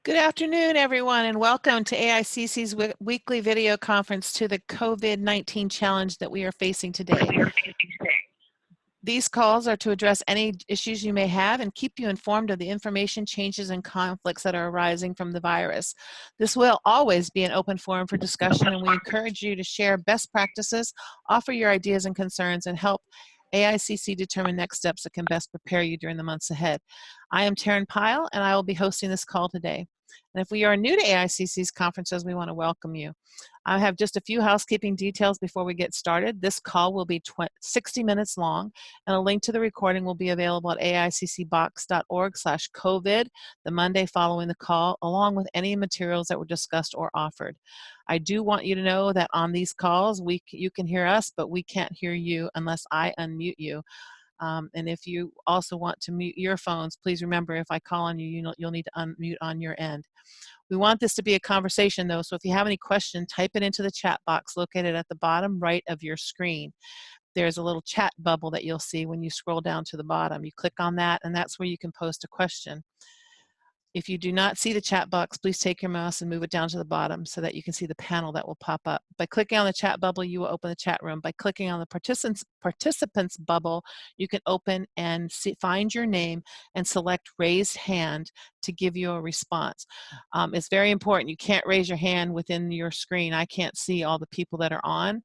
Good afternoon, everyone, and welcome to AICC's weekly video conference to the COVID-19 challenge that we are facing today. These calls are to address any issues you may have and keep you informed of the information, changes, and conflicts that are arising from the virus. This will always be an open forum for discussion, and we encourage you to share best practices, offer your ideas and concerns, and help AICC determine next steps that can best prepare you during the months ahead. I am Taryn Pyle, and I will be hosting this call today. And if we are new to AICC's conferences, we want to welcome you. I have just a few housekeeping details before we get started. This call will be 60 minutes long, and a link to the recording will be available at aiccbox.org/COVID the Monday following the call, along with any materials that were discussed or offered. I do want you to know that on these calls, you can hear us, but we can't hear you unless I unmute you. And if you also want to mute your phones, please remember if I call on you, you'll need to unmute on your end. We want this to be a conversation though, so if you have any question, type it into the chat box located at the bottom right of your screen. There's a little chat bubble that you'll see when you scroll down to the bottom. You click on that, and that's where you can post a question. If you do not see the chat box, please take your mouse and move it down to the bottom so that you can see the panel that will pop up. By clicking on the chat bubble, you will open the chat room. By clicking on the participants bubble, you can open and find your name and select raised hand to give you a response. It's very important. You can't raise your hand within your screen. I can't see all the people that are on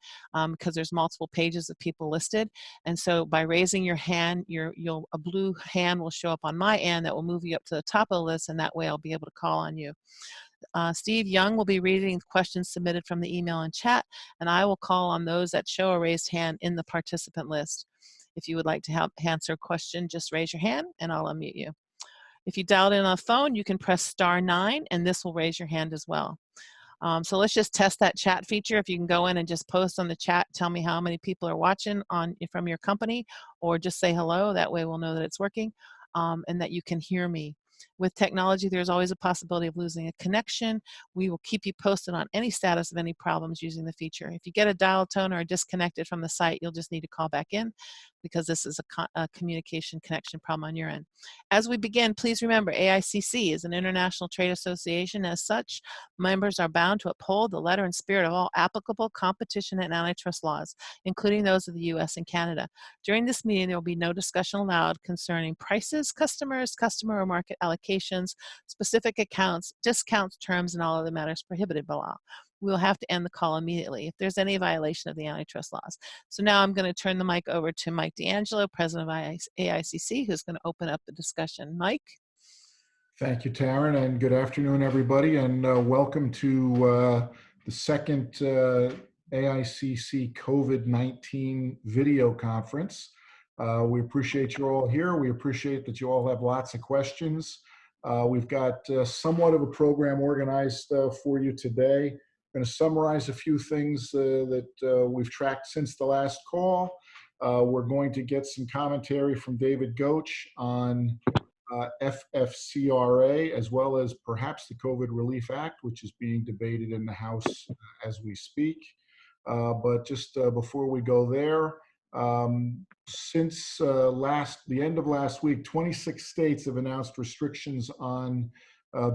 because there's multiple pages of people listed. And so by raising your hand, a blue hand will show up on my end that will move you up to the top of the list, and that way I'll be able to call on you. Steve Young will be reading questions submitted from the email and chat, and I will call on those that show a raised hand in the participant list. If you would like to help answer a question, just raise your hand and I'll unmute you. If you dialed in on a phone, you can press *9 and this will raise your hand as well. So let's just test that chat feature. If you can go in and just post on the chat, tell me how many people are watching from your company, or just say hello. That way we'll know that it's working and that you can hear me. With technology, there's always a possibility of losing a connection. We will keep you posted on any status of any problems using the feature. If you get a dial tone or are disconnected from the site, you'll just need to call back in because this is a communication connection problem on your end. As we begin, please remember AICC is an international trade association. As such, members are bound to uphold the letter and spirit of all applicable competition and antitrust laws, including those of the US and Canada. During this meeting, there will be no discussion allowed concerning prices, customers, customer or market allocations, specific accounts, discounts, terms, and all other matters prohibited by law. We'll have to end the call immediately if there's any violation of the antitrust laws. So now I'm going to turn the mic over to Mike D'Angelo, president of AICC, who's going to open up the discussion. Mike? Thank you, Taryn, and good afternoon, everybody, and welcome to the second AICC COVID-19 video conference. We appreciate you all here. We appreciate that you all have lots of questions. We've got somewhat of a program organized for you today. I'm going to summarize a few things that we've tracked since the last call. We're going to get some commentary from David Goach on FFCRA, as well as perhaps the COVID Relief Act, which is being debated in the House as we speak. But just before we go there, since the end of last week, 26 states have announced restrictions on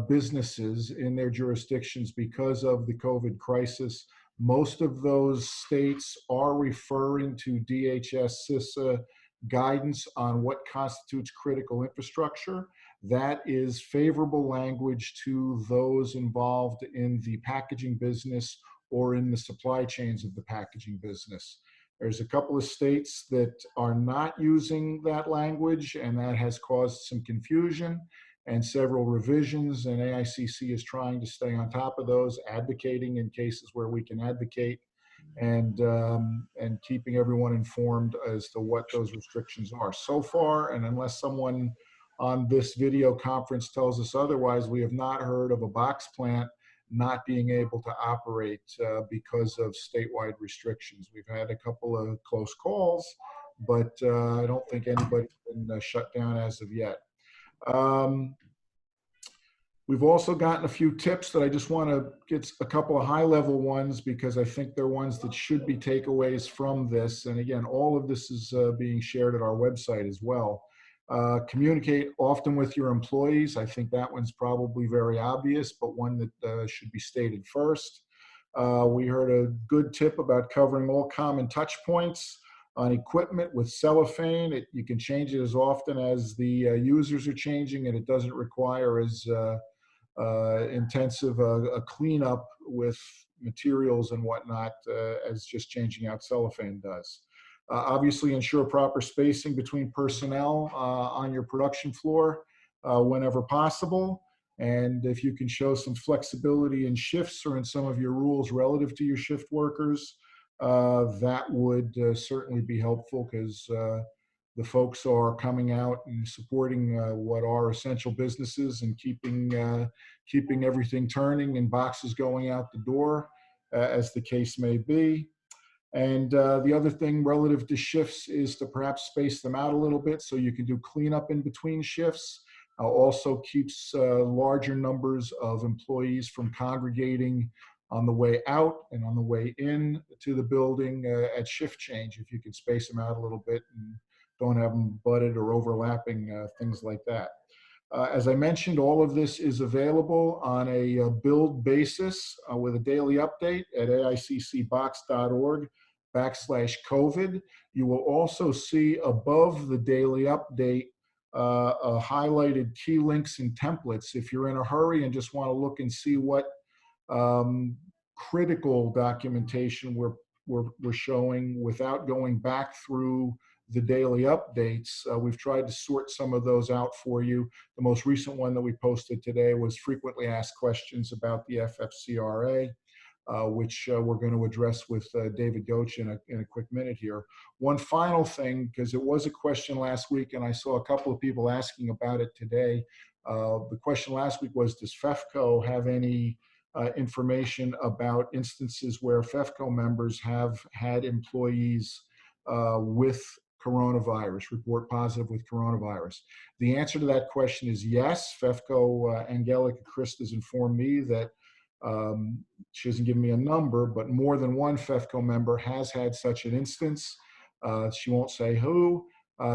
businesses in their jurisdictions because of the COVID crisis. Most of those states are referring to DHS-CISA guidance on what constitutes critical infrastructure. That is favorable language to those involved in the packaging business or in the supply chains of the packaging business. There's a couple of states that are not using that language, and that has caused some confusion and several revisions, and AICC is trying to stay on top of those, advocating in cases where we can advocate, and keeping everyone informed as to what those restrictions are. So far, and unless someone on this video conference tells us otherwise, we have not heard of a box plant not being able to operate because of statewide restrictions. We've had a couple of close calls, but I don't think anybody's been shut down as of yet. We've also gotten a few tips that I just want to get a couple of high-level ones because I think they're ones that should be takeaways from this. And again, all of this is being shared at our website as well. Communicate often with your employees. I think that one's probably very obvious, but one that should be stated first. We heard a good tip about covering all common touch points on equipment with cellophane. You can change it as often as the users are changing, and it doesn't require as intensive a cleanup with materials and whatnot as just changing out cellophane does. Obviously, ensure proper spacing between personnel on your production floor whenever possible. And if you can show some flexibility in shifts or in some of your rules relative to your shift workers, that would certainly be helpful, because the folks are coming out and supporting what are essential businesses and keeping everything turning and boxes going out the door, as the case may be. And the other thing relative to shifts is to perhaps space them out a little bit so you can do cleanup in between shifts. Also keeps larger numbers of employees from congregating on the way out and on the way in to the building at shift change, if you can space them out a little bit and don't have them butted or overlapping, things like that. As I mentioned, all of this is available on a billed basis with a daily update at aiccbox.org/COVID. You will also see above the daily update highlighted key links and templates. If you're in a hurry and just want to look and see what critical documentation we're showing without going back through the daily updates, we've tried to sort some of those out for you. The most recent one that we posted today was frequently asked questions about the FFCRA, which we're going to address with David Goetsch in a quick minute here. One final thing, because it was a question last week and I saw a couple of people asking about it today. The question last week was, does FEFCO have any information about instances where FEFCO members have had employees with coronavirus, report positive with coronavirus? The answer to that question is yes. FEFCO, Angelica Christ informed me that she hasn't given me a number, but more than one FEFCO member has had such an instance. She won't say who.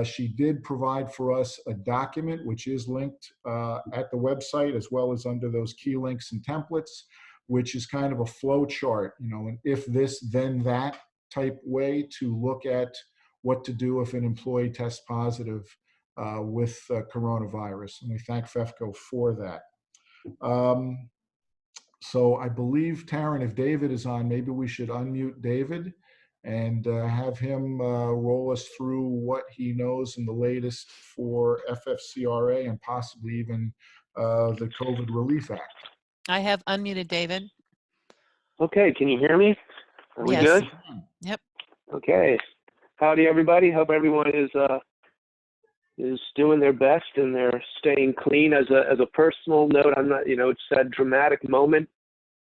She did provide for us a document which is linked at the website, as well as under those key links and templates, which is kind of a flow chart, an if this, then that type way to look at what to do if an employee tests positive with coronavirus. And we thank FEFCO for that. So I believe, Taryn, if David is on, maybe we should unmute David and have him roll us through what he knows in the latest for FFCRA and possibly even the COVID Relief Act. I have unmuted David. Okay, can you hear me? Are we Yes. good? Yep. Okay. Howdy, everybody. Hope everyone is doing their best and they're staying clean. As a personal note, I'm not, it's that dramatic moment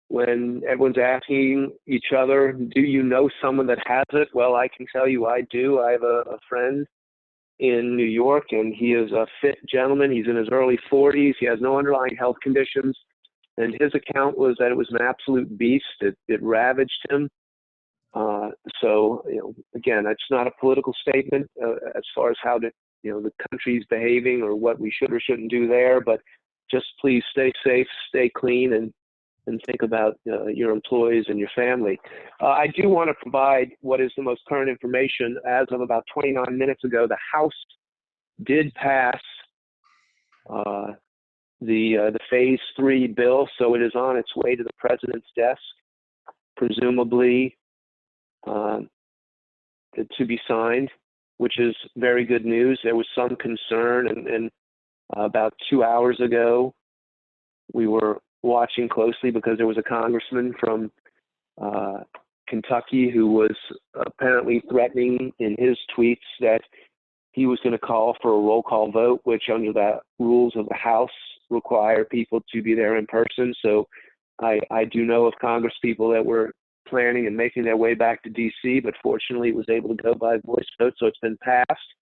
when everyone's asking each other, do you know someone that has it? Well, I can tell you I do. I have a friend in New York, and he is a fit gentleman. He's in his early 40s. He has no underlying health conditions. And his account was that it was an absolute beast. It ravaged him. So, again, it's not a political statement as far as how the country's behaving or what we should or shouldn't do there, but just please stay safe, stay clean, and think about your employees and your family. I do want to provide what is the most current information. As of about 29 minutes ago, the House did pass the Phase 3 bill, so it is on its way to the President's desk, presumably to be signed, which is very good news. There was some concern, and about 2 hours ago, we were watching closely because there was a congressman from Kentucky who was apparently threatening in his tweets that he was going to call for a roll call vote, which under the rules of the House require people to be there in person. So I do know of Congress people that were planning and making their way back to D.C., but fortunately it was able to go by voice vote, so it's been passed.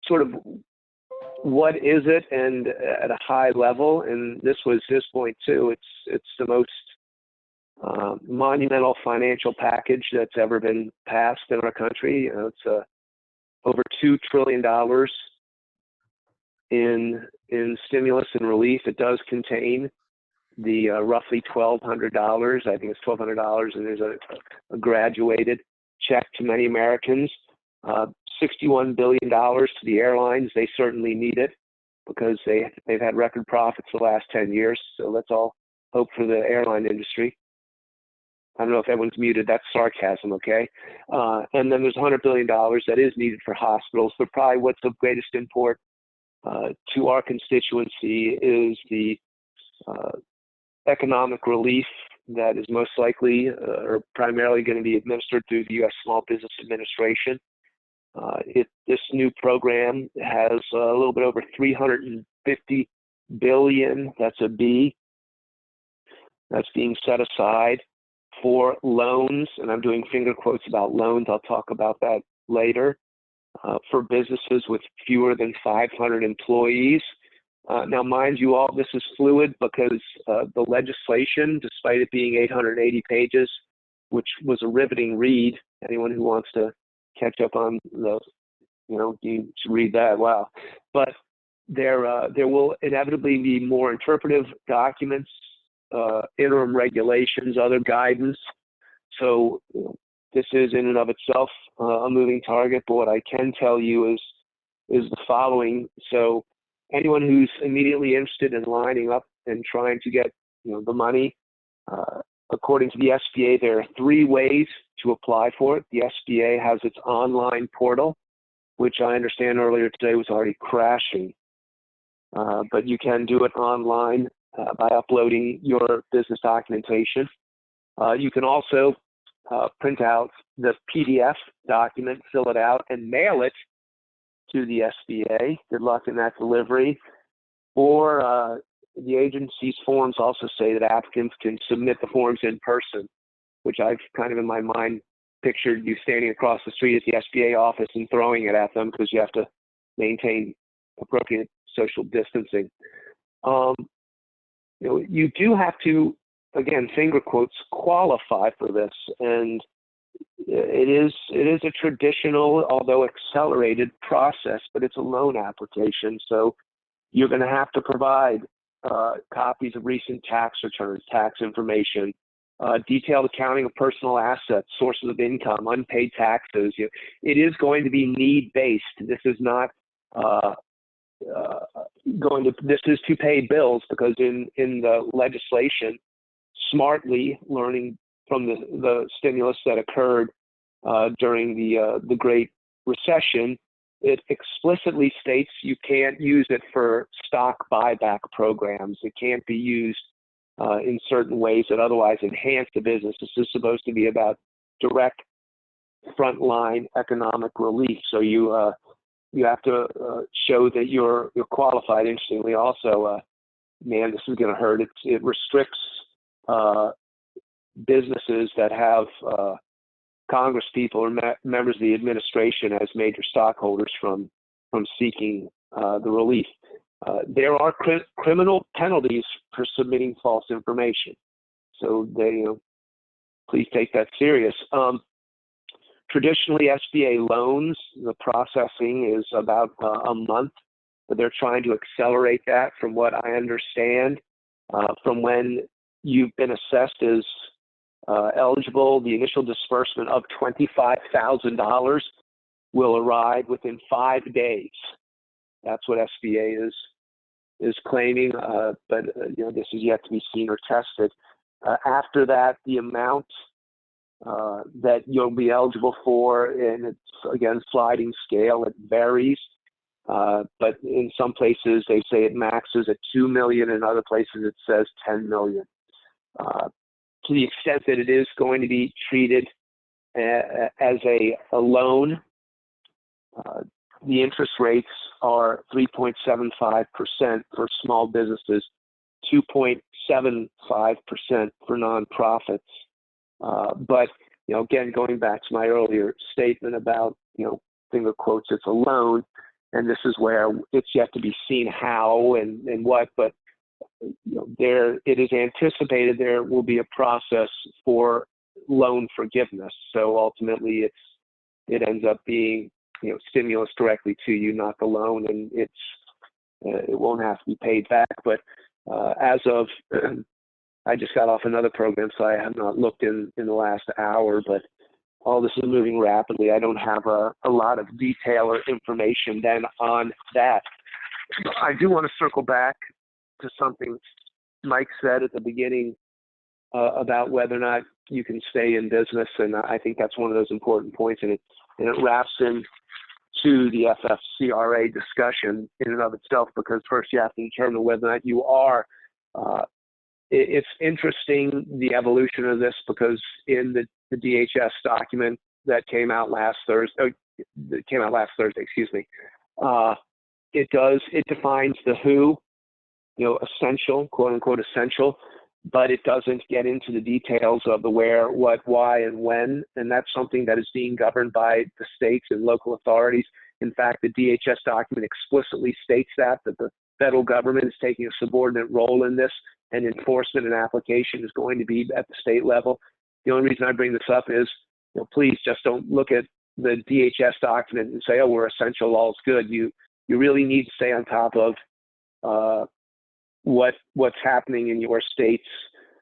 Sort of what is it, and at a high level, and this was his point too, it's the most monumental financial package that's ever been passed in our country. It's over $2 trillion in stimulus and relief. It does contain the roughly $1,200. I think it's $1,200, and there's a graduated check to many Americans. $61 billion to the airlines. They certainly need it because they've had record profits the last 10 years. So let's all hope for the airline industry. I don't know if everyone's muted. That's sarcasm, okay? And then there's $100 billion that is needed for hospitals. But probably what's of greatest import to our constituency is the economic relief that is most likely or primarily going to be administered through the U.S. Small Business Administration. This new program has a little bit over $350 billion, that's a B, that's being set aside for loans, and I'm doing finger quotes about loans. I'll talk about that later, for businesses with fewer than 500 employees. Now, mind you all, this is fluid because the legislation, despite it being 880 pages, which was a riveting read, anyone who wants to catch up on the, you should read that, wow. But there will inevitably be more interpretive documents, interim regulations, other guidance. So this is in and of itself a moving target, but what I can tell you is the following. So anyone who's immediately interested in lining up and trying to get the money, according to the SBA, there are 3 ways to apply for it. The SBA has its online portal, which I understand earlier today was already crashing. But you can do it online by uploading your business documentation. You can also print out the PDF document, fill it out, and mail it to the SBA. Good luck in that delivery. Or the agency's forms also say that applicants can submit the forms in person, which I've kind of in my mind pictured you standing across the street at the SBA office and throwing it at them because you have to maintain appropriate social distancing. You do have to, again, finger quotes, qualify for this, and it is a traditional, although accelerated process, but it's a loan application. So you're going to have to provide copies of recent tax returns, tax information, detailed accounting of personal assets, sources of income, unpaid taxes. It is going to be need-based. This is not this is to pay bills, because in the legislation, smartly learning from the stimulus that occurred during the Great Recession, it explicitly states you can't use it for stock buyback programs. It can't be used in certain ways that otherwise enhance the business. This is supposed to be about direct frontline economic relief. So you have to show that you're qualified. Interestingly, also, man, this is going to hurt. It restricts businesses that have Congress people or members of the administration as major stockholders from seeking the relief. There are criminal penalties for submitting false information, so please take that serious. Traditionally, SBA loans, the processing is about a month, but they're trying to accelerate that. From what I understand, from when you've been assessed as eligible, the initial disbursement of $25,000 will arrive within 5 days. That's what SBA is claiming, but this is yet to be seen or tested. After that, the amount that you'll be eligible for, and it's again sliding scale, it varies. But in some places they say it maxes at 2 million, in other places it says 10 million. To the extent that it is going to be treated as a loan, the interest rates are 3.75% for small businesses, 2.75% for nonprofits. But again, going back to my earlier statement about finger quotes, it's a loan, and this is where it's yet to be seen how and what. But it is anticipated there will be a process for loan forgiveness. So ultimately, it ends up being stimulus directly to you, not the loan, and it won't have to be paid back. But as of I just got off another program, so I have not looked in the last hour, but all this is moving rapidly. I don't have a lot of detail or information then on that. I do want to circle back to something Mike said at the beginning about whether or not you can stay in business, and I think that's one of those important points, and it wraps in to the FFCRA discussion in and of itself, because first you have to determine whether or not you are. It's interesting, the evolution of this, because in the DHS document that came out last Thursday, excuse me, it defines the who, essential, quote unquote essential, but it doesn't get into the details of the where, what, why, and when, and that's something that is being governed by the states and local authorities. In fact, the DHS document explicitly states that the federal government is taking a subordinate role in this, and enforcement and application is going to be at the state level. The only reason I bring this up is, please just don't look at the DHS document and say, oh, we're essential, all's good. You really need to stay on top of what's happening in your states.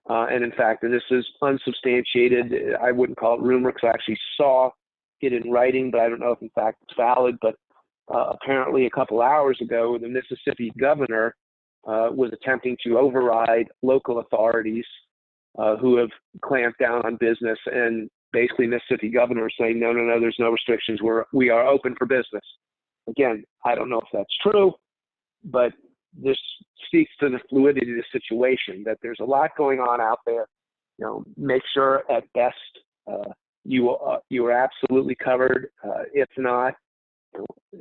And in fact, and this is unsubstantiated, I wouldn't call it rumor, because I actually saw it in writing, but I don't know if in fact it's valid. But apparently a couple hours ago, the Mississippi governor was attempting to override local authorities who have clamped down on business, and basically Mississippi governor is saying, no, there's no restrictions. We are open for business. Again, I don't know if that's true, but this speaks to the fluidity of the situation, that there's a lot going on out there. Make sure at best you are absolutely covered. If not,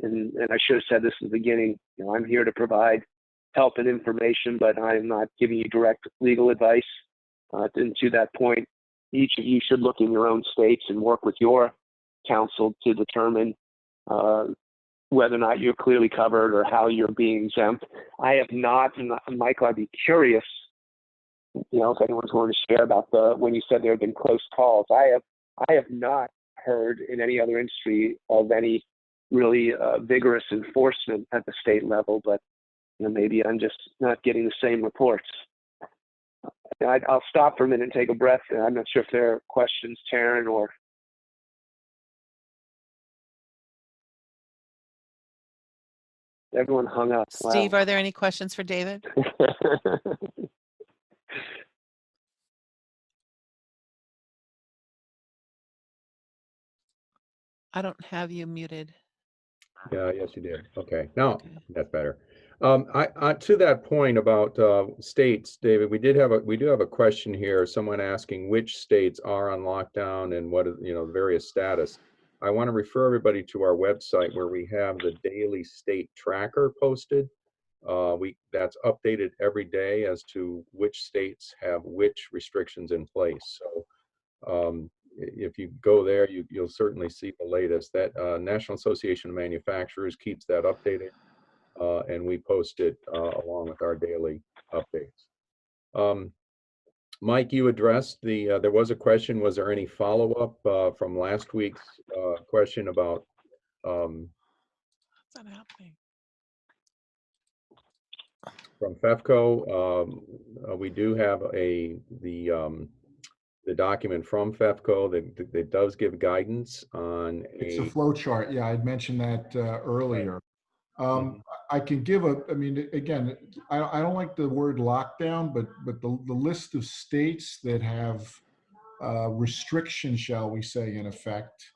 and I should have said this at the beginning, I'm here to provide help and information, but I am not giving you direct legal advice. And to that point, each of you should look in your own states and work with your counsel to determine whether or not you're clearly covered or how you're being exempt. I have not, and Michael, I'd be curious, if anyone's going to share about when you said there have been close calls. I have not heard in any other industry of any really vigorous enforcement at the state level, but maybe I'm just not getting the same reports. I'll stop for a minute and take a breath. I'm not sure if there are questions, Taryn, or everyone hung up. Steve, Wow. are there any questions for David? I don't have you muted. Yeah, yes, you did. Okay, now Okay. that's better. I to that point about states, David, we do have a question here. Someone asking which states are on lockdown and what is the various status. I want to refer everybody to our website where we have the daily state tracker posted. That's updated every day as to which states have which restrictions in place. So if you go there, you'll certainly see the latest. That National Association of Manufacturers keeps that updated, and we post it along with our daily updates. Mike, you addressed there was a question. Was there any follow-up from last week's question about What's not happening? from FEFCO? We do have the document from FEFCO that does give guidance on It's a flow chart. Yeah, I'd mentioned that earlier. I can give again, I don't like the word lockdown, but the list of states that have restrictions, shall we say, in effect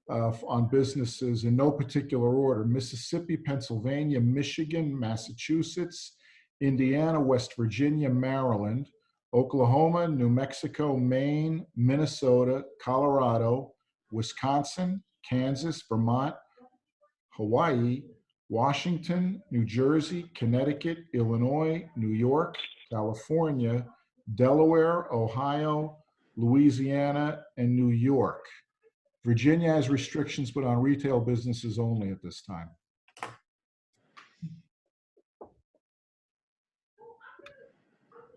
on businesses in no particular order: Mississippi, Pennsylvania, Michigan, Massachusetts, Indiana, West Virginia, Maryland, Oklahoma, New Mexico, Maine, Minnesota, Colorado, Wisconsin, Kansas, Vermont, Hawaii, Washington, New Jersey, Connecticut, Illinois, New York, California, Delaware, Ohio, Louisiana, and New York. Virginia has restrictions, but on retail businesses only at this time.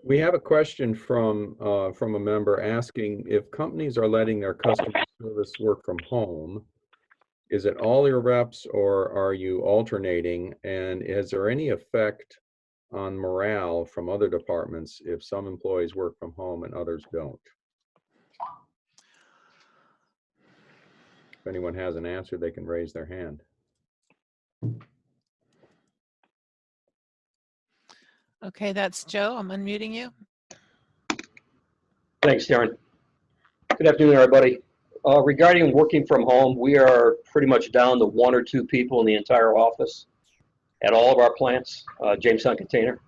We have a question from a member asking if companies are letting their customer service work from home, is it all your reps or are you alternating? And is there any effect on morale from other departments if some employees work from home and others don't? If anyone has an answer, they can raise their hand. Okay, that's Joe. I'm unmuting you. Thanks, Darren. Good afternoon, everybody. Regarding working from home, we are pretty much down to 1 or 2 people in the entire office at all of our plants, Jamestown Container.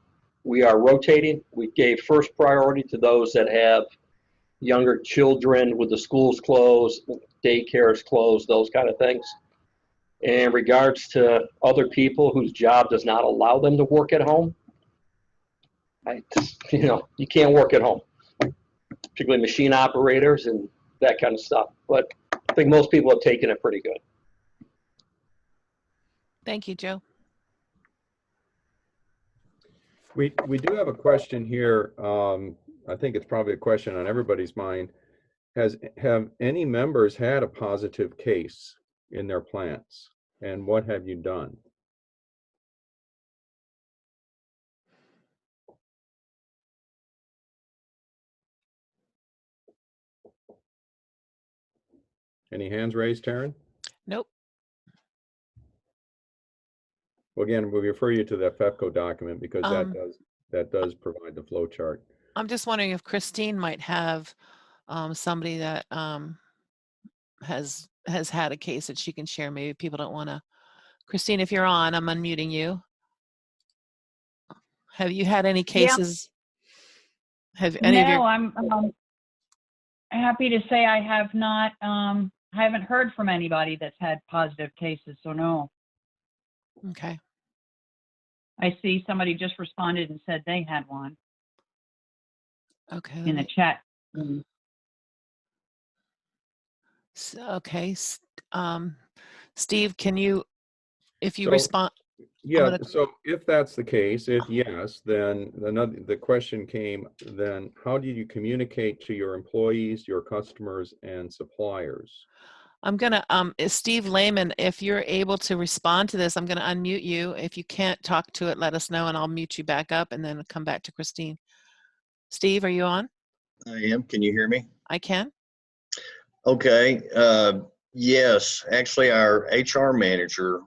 We are rotating. We gave first priority to those that have younger children with the schools closed, daycares closed, those kind of things. In regards to other people whose job does not allow them to work at home, you can't work at home, particularly machine operators and that kind of stuff. But I think most people have taken it pretty good. Thank you, Joe. We do have a question here. I think it's probably a question on everybody's mind. Have any members had a positive case in their plants, and what have you done? Any hands raised, Taryn? Nope. Well, again, we'll refer you to that FEPCO document because that does provide the flow chart. I'm just wondering if Christine might have somebody that has had a case that she can share. Maybe people don't want to. Christine, if you're on, I'm unmuting you. Have you had any cases? Yeah. Have any of your? No, I'm happy to say I have not. I haven't heard from anybody that's had positive cases, so no. Okay. I see somebody just responded and said they had one. Okay. In the chat. Okay. Steve, can you, if you respond? Yeah, so if that's the case, if yes, then the question came, then how do you communicate to your employees, your customers, and suppliers? I'm gonna, Steve Lehman, if you're able to respond to this, I'm gonna unmute you. If you can't talk to it, let us know and I'll mute you back up and then come back to Christine. Steve, are you on? I am. Can you hear me? I can. Okay. Yes, actually our HR manager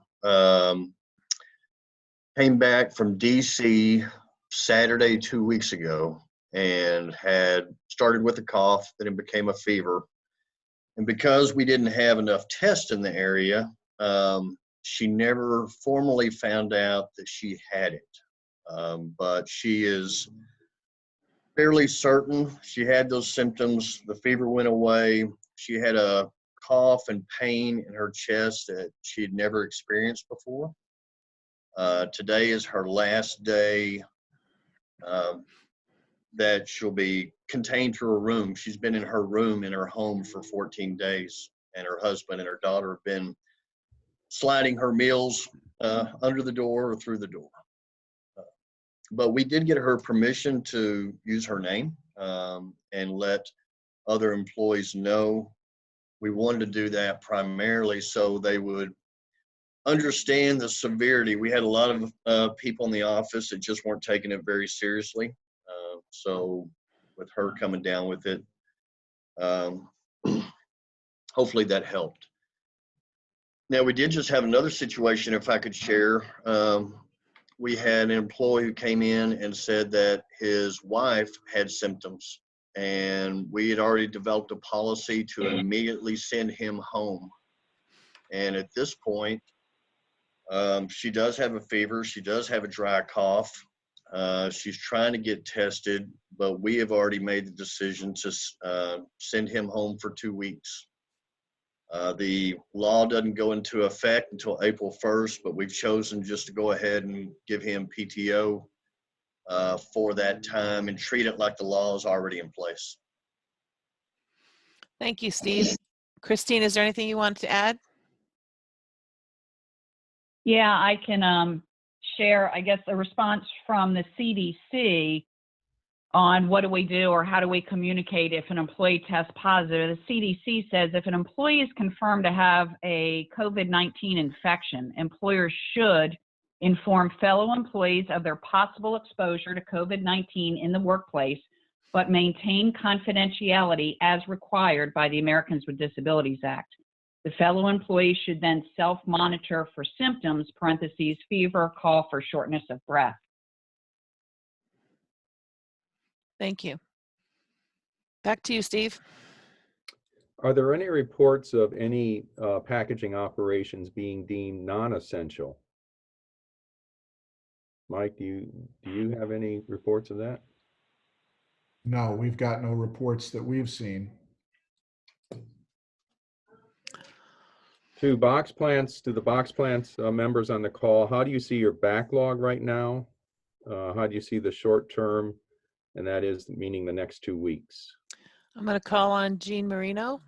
came back from DC Saturday 2 weeks ago and had started with a cough, then it became a fever. And because we didn't have enough tests in the area, she never formally found out that she had it. But she is fairly certain she had those symptoms. The fever went away. She had a cough and pain in her chest that she had never experienced before. Today is her last day that she'll be contained to her room. She's been in her room in her home for 14 days, and her husband and her daughter have been sliding her meals under the door or through the door. But we did get her permission to use her name and let other employees know. We wanted to do that primarily so they would understand the severity. We had a lot of people in the office that just weren't taking it very seriously. So with her coming down with it, hopefully that helped. Now, we did just have another situation, if I could share. We had an employee who came in and said that his wife had symptoms, and we had already developed a policy to immediately send him home. And at this point, she does have a fever. She does have a dry cough. She's trying to get tested, but we have already made the decision to send him home for 2 weeks. The law doesn't go into effect until April 1st, but we've chosen just to go ahead and give him PTO for that time and treat it like the law is already in place. Thank you, Steve. Christine, is there anything you want to add? Yeah, I can share, I guess, a response from the CDC. on what do we do or how do we communicate if an employee tests positive. The CDC says if an employee is confirmed to have a COVID-19 infection, employers should inform fellow employees of their possible exposure to COVID-19 in the workplace, but maintain confidentiality as required by the Americans with Disabilities Act. The fellow employee should then self-monitor for symptoms, parentheses, fever, cough, or shortness of breath. Thank you. Back to you, Steve. Are there any reports of any packaging operations being deemed non-essential? Mike, do you have any reports of that? No, we've got no reports that we've seen. To the box plants members on the call, how do you see your backlog right now? How do you see the short term, and that is meaning the next 2 weeks? I'm going to call on Jean Marino.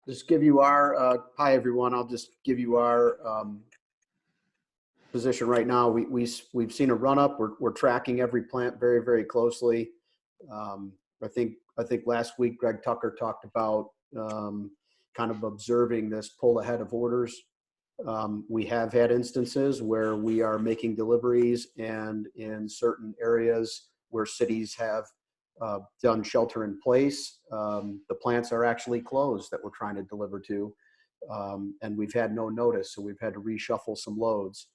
Just give you our, hi everyone, I'll just give you our position right now. We've seen a run up. We're tracking every plant very, very closely. I think last week Greg Tucker talked about kind of observing this pull ahead of orders. We have had instances where we are making deliveries, and in certain areas where cities have done shelter in place, the plants are actually closed that we're trying to deliver to, and we've had no notice, so we've had to reshuffle some loads.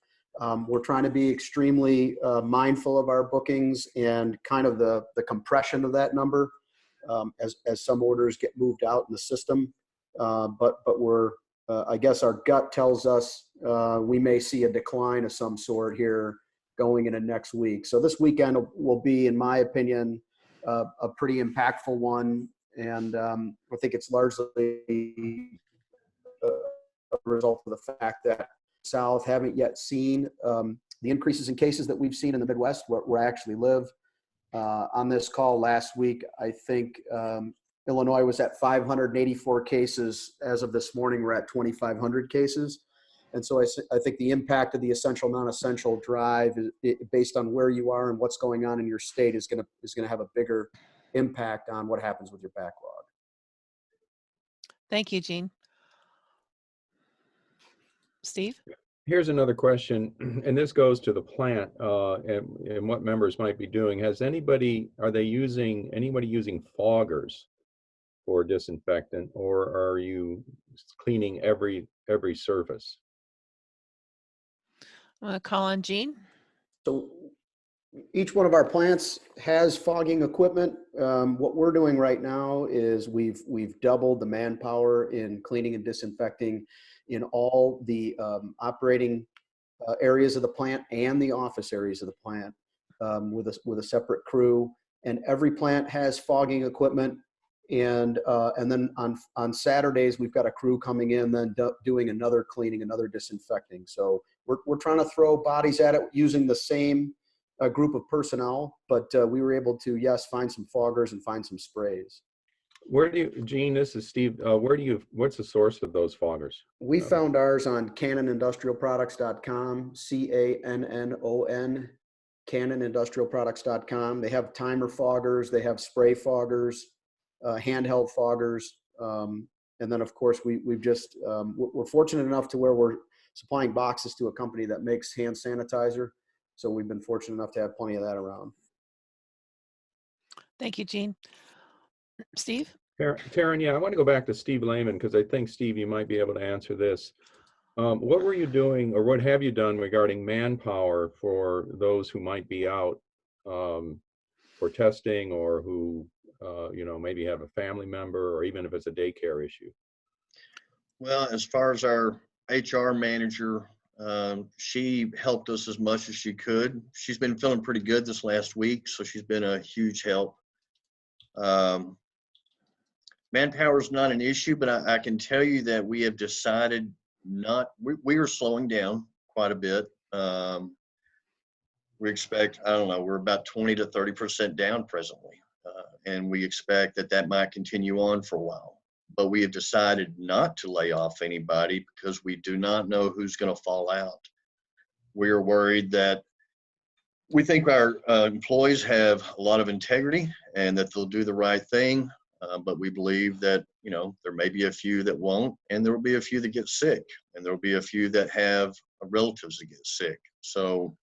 We're trying to be extremely mindful of our bookings and kind of the compression of that number as some orders get moved out in the system. But we're, I guess our gut tells us we may see a decline of some sort here going into next week. So this weekend will be, in my opinion, a pretty impactful one. And I think it's largely a result of the fact that South haven't yet seen the increases in cases that we've seen in the Midwest, where I actually live. On this call last week, I think Illinois was at 584 cases. As of this morning, we're at 2,500 cases. And so I think the impact of the essential, non-essential drive, based on where you are and what's going on in your state, is going to have a bigger impact on what happens with your backlog. Thank you, Jean. Steve? Here's another question, and this goes to the plant and what members might be doing. Anybody using foggers for disinfectant, or are you cleaning every surface? I'm going to call on Jean. So each one of our plants has fogging equipment. What we're doing right now is we've doubled the manpower in cleaning and disinfecting in all the operating areas of the plant and the office areas of the plant with a separate crew. And every plant has fogging equipment. And then on Saturdays, we've got a crew coming in, then doing another cleaning, another disinfecting. So we're trying to throw bodies at it using the same group of personnel, but we were able to, yes, find some foggers and find some sprays. Jean, this is Steve, what's the source of those foggers? We found ours on CannonIndustrialProducts.com, CANNON, CannonIndustrialProducts.com. They have timer foggers, they have spray foggers, handheld foggers, and then of course we've just we're fortunate enough to where we're supplying boxes to a company that makes hand sanitizer, so we've been fortunate enough to have plenty of that around. Thank you, Jean. Steve? Taryn, yeah, I want to go back to Steve Lehman, because I think, Steve, you might be able to answer this. What were you doing, or what have you done regarding manpower for those who might be out for testing, or who maybe have a family member, or even if it's a daycare issue? Well, as far as our HR manager, she helped us as much as she could. She's been feeling pretty good this last week, so she's been a huge help. Manpower is not an issue, but I can tell you that we have decided we are slowing down quite a bit. We expect, I don't know, we're about 20 to 30% down presently. And we expect that might continue on for a while. But we have decided not to lay off anybody because we do not know who's going to fall out. We are worried that We think our employees have a lot of integrity and that they'll do the right thing. But we believe that, there may be a few that won't, and there will be a few that get sick, and there will be a few that have relatives that get sick. So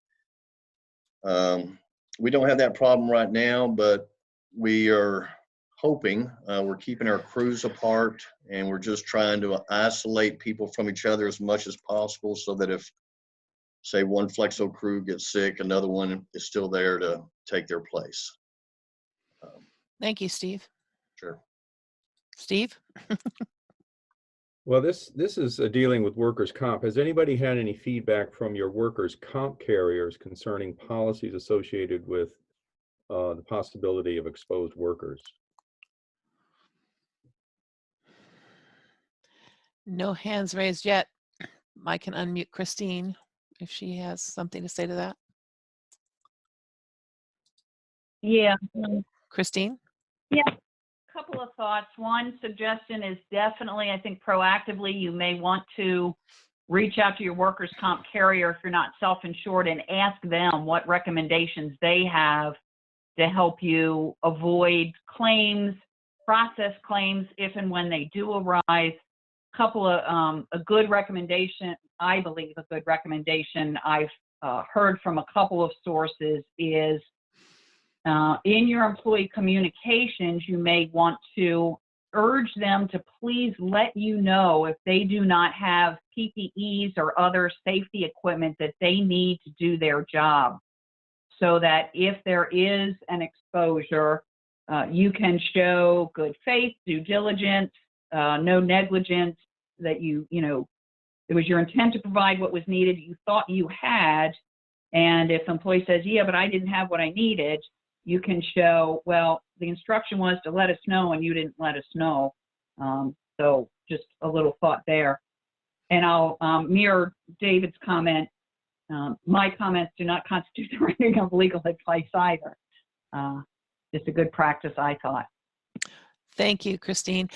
we don't have that problem right now, but we are hoping, we're keeping our crews apart, and we're just trying to isolate people from each other as much as possible so that if, say, one Flexo crew gets sick, another one is still there to take their place. Thank you, Steve. Sure. Steve? Well, this is dealing with workers' comp. Has anybody had any feedback from your workers' comp carriers concerning policies associated with the possibility of exposed workers? No hands raised yet. I can unmute Christine if she has something to say to that. Yeah. Christine? Yeah. Couple of thoughts. One suggestion is definitely, I think proactively, you may want to reach out to your workers' comp carrier if you're not self-insured and ask them what recommendations they have to help you avoid claims, process claims if and when they do arise. Couple of a good recommendation, I believe a good recommendation I've heard from a couple of sources is in your employee communications, you may want to urge them to please let you know if they do not have PPEs or other safety equipment that they need to do their job, so that if there is an exposure, you can show good faith, due diligence, no negligence, that it was your intent to provide what was needed, you thought you had, and if the employee says, yeah, but I didn't have what I needed, you can show, well, the instruction was to let us know and you didn't let us know. So just a little thought there. And I'll mirror David's comment. My comments do not constitute the writing of legal advice either. Just a good practice, I thought. Thank you, Christine.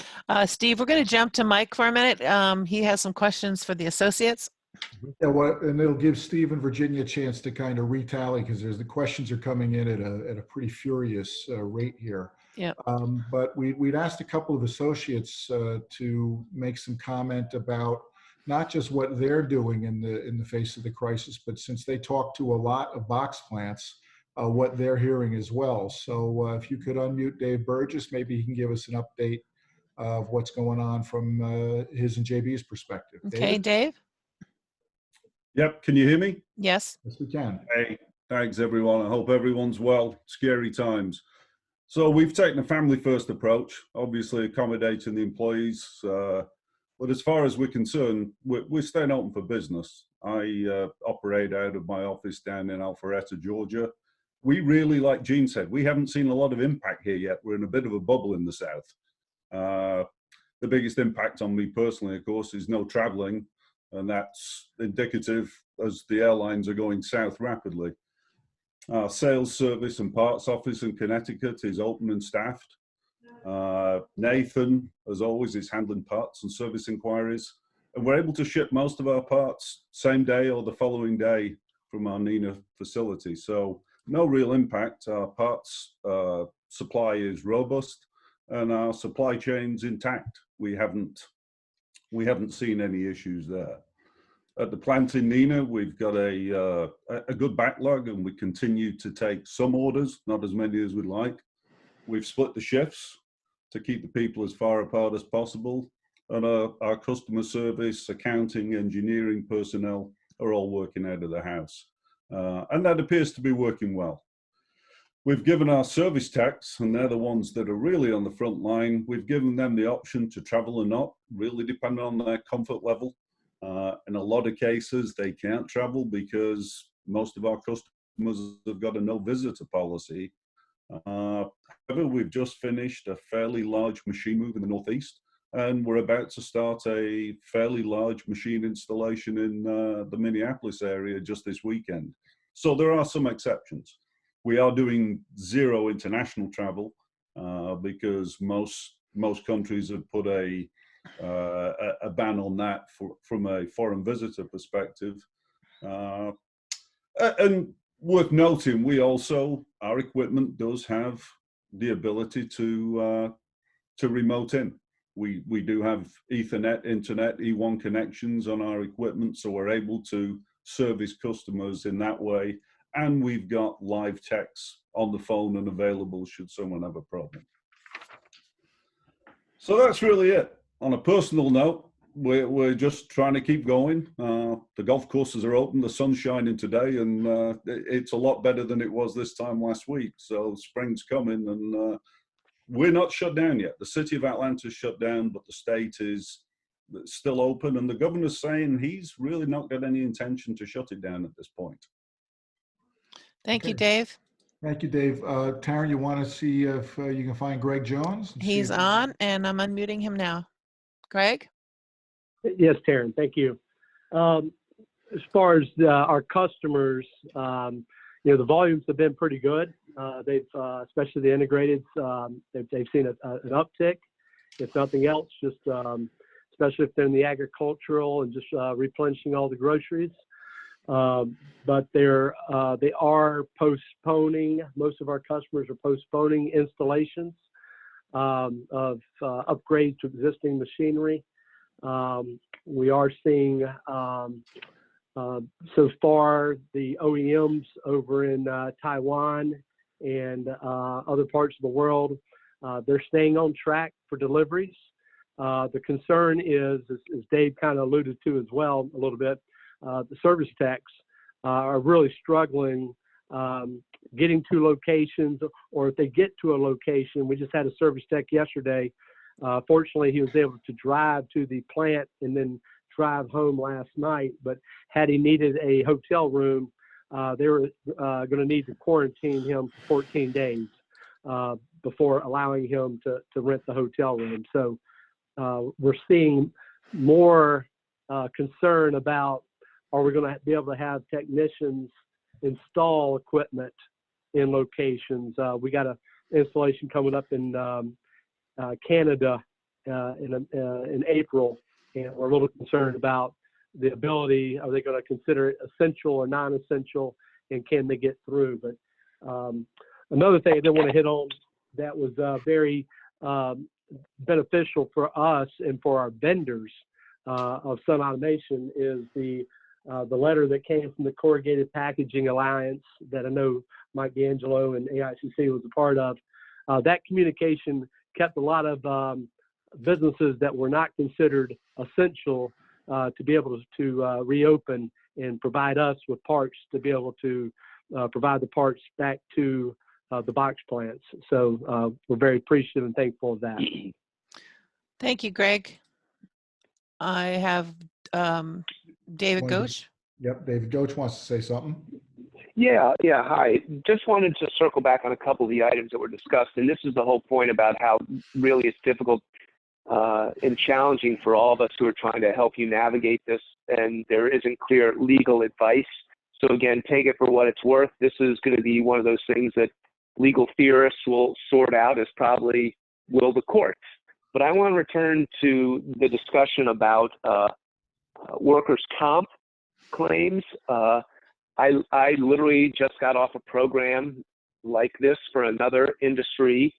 Steve, we're going to jump to Mike for a minute. He has some questions for the associates. Yeah, and it'll give Steve and Virginia a chance to kind of retally because the questions are coming in at a pretty furious rate here. Yeah. But we'd asked a couple of associates to make some comment about not just what they're doing in the face of the crisis, but since they talk to a lot of box plants, what they're hearing as well. So if you could unmute Dave Burgess, maybe he can give us an update of what's going on from his and JB's perspective. Okay, Dave? Yep, can you hear me? Yes. Yes, we can. Hey, thanks everyone. I hope everyone's well. Scary times. So we've taken a family first approach, obviously accommodating the employees. But as far as we're concerned, we're staying open for business. I operate out of my office down in Alpharetta, Georgia. We really, like Gene said, we haven't seen a lot of impact here yet. We're in a bit of a bubble in the South. The biggest impact on me personally, of course, is no traveling. And that's indicative as the airlines are going south rapidly. Our sales service and parts office in Connecticut is open and staffed. Nathan, as always, is handling parts and service inquiries. And we're able to ship most of our parts same day or the following day from our Neenah facility. So no real impact. Our parts supply is robust and our supply chain's intact. We haven't seen any issues there. At the plant in Neenah, we've got a good backlog and we continue to take some orders, not as many as we'd like. We've split the shifts to keep the people as far apart as possible. And our customer service, accounting, engineering personnel are all working out of the house. And that appears to be working well. We've given our service techs, and they're the ones that are really on the front line, we've given them the option to travel or not, really depending on their comfort level. In a lot of cases, they can't travel because most of our customers have got a no visitor policy. However, we've just finished a fairly large machine move in the Northeast, and we're about to start a fairly large machine installation in the Minneapolis area just this weekend. So there are some exceptions. We are doing zero international travel because most countries have put a ban on that from a foreign visitor perspective. And worth noting, our equipment does have the ability to remote in. We do have Ethernet, internet, E1 connections on our equipment, so we're able to service customers in that way. And we've got live techs on the phone and available should someone have a problem. So that's really it. On a personal note, we're just trying to keep going. The golf courses are open, the sun's shining today, and it's a lot better than it was this time last week. So spring's coming, and we're not shut down yet. The city of Atlanta's shut down, but the state is still open, and the governor's saying he's really not got any intention to shut it down at this point. Thank you, Okay. Dave. Thank you, Dave. Taryn, you want to see if you can find Greg Jones? He's on, and I'm unmuting him now. Greg? Yes, Taryn, thank you. As far as our customers, the volumes have been pretty good. They've, especially the integrateds, they've seen an uptick, if nothing else, just especially if they're in the agricultural and just replenishing all the groceries. But they are postponing. Most of our customers are postponing installations of upgrades to existing machinery. We are seeing so far the OEMs over in Taiwan and other parts of the world, they're staying on track for deliveries. The concern is, as Dave kind of alluded to as well a little bit, the service techs are really struggling getting to locations, or if they get to a location. We just had a service tech yesterday. Fortunately, he was able to drive to the plant and then drive home last night. But had he needed a hotel room, they were going to need to quarantine him for 14 days before allowing him to rent the hotel room. So we're seeing more concern about, are we going to be able to have technicians install equipment in locations? We got an installation coming up in Canada in April, and we're a little concerned about the ability. Are they going to consider it essential or non-essential, and can they get through? But another thing I did want to hit on that was very beneficial for us and for our vendors of Sun Automation is the letter that came from the Corrugated Packaging Alliance that I know Mike D'Angelo and AICC was a part of. That communication kept a lot of businesses that were not considered essential to be able to reopen and provide us with parts to be able to provide the parts back to the box plants. So we're very appreciative and thankful of that. Thank you, Greg. I have David Goach. Yep, David Goach wants to say something. Yeah, hi. Just wanted to circle back on a couple of the items that were discussed, and this is the whole point about how really it's difficult and challenging for all of us who are trying to help you navigate this, and there isn't clear legal advice. So again, take it for what it's worth. This is going to be one of those things that legal theorists will sort out as probably will the courts. But I want to return to the discussion about workers' comp claims. I literally just got off a program like this for another industry,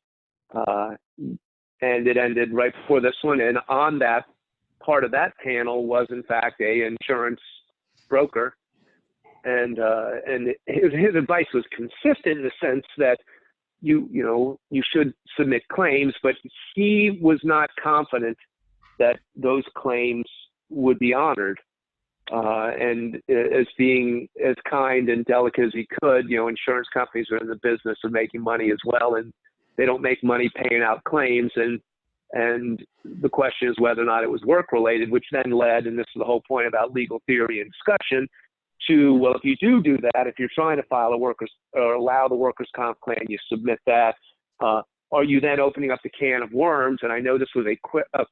and it ended right before this one. And on that part of that panel was, in fact, a insurance broker, and his advice was consistent in the sense that you should submit claims, but he was not confident that those claims would be honored. And as being as kind and delicate as he could, insurance companies are in the business of making money as well, and they don't make money paying out claims. And the question is whether or not it was work related, which then led, and this is the whole point about legal theory and discussion, to, well, if you do that, if you're trying to file a workers or allow the workers' comp claim, you submit that. Are you then opening up the can of worms? And I know this was a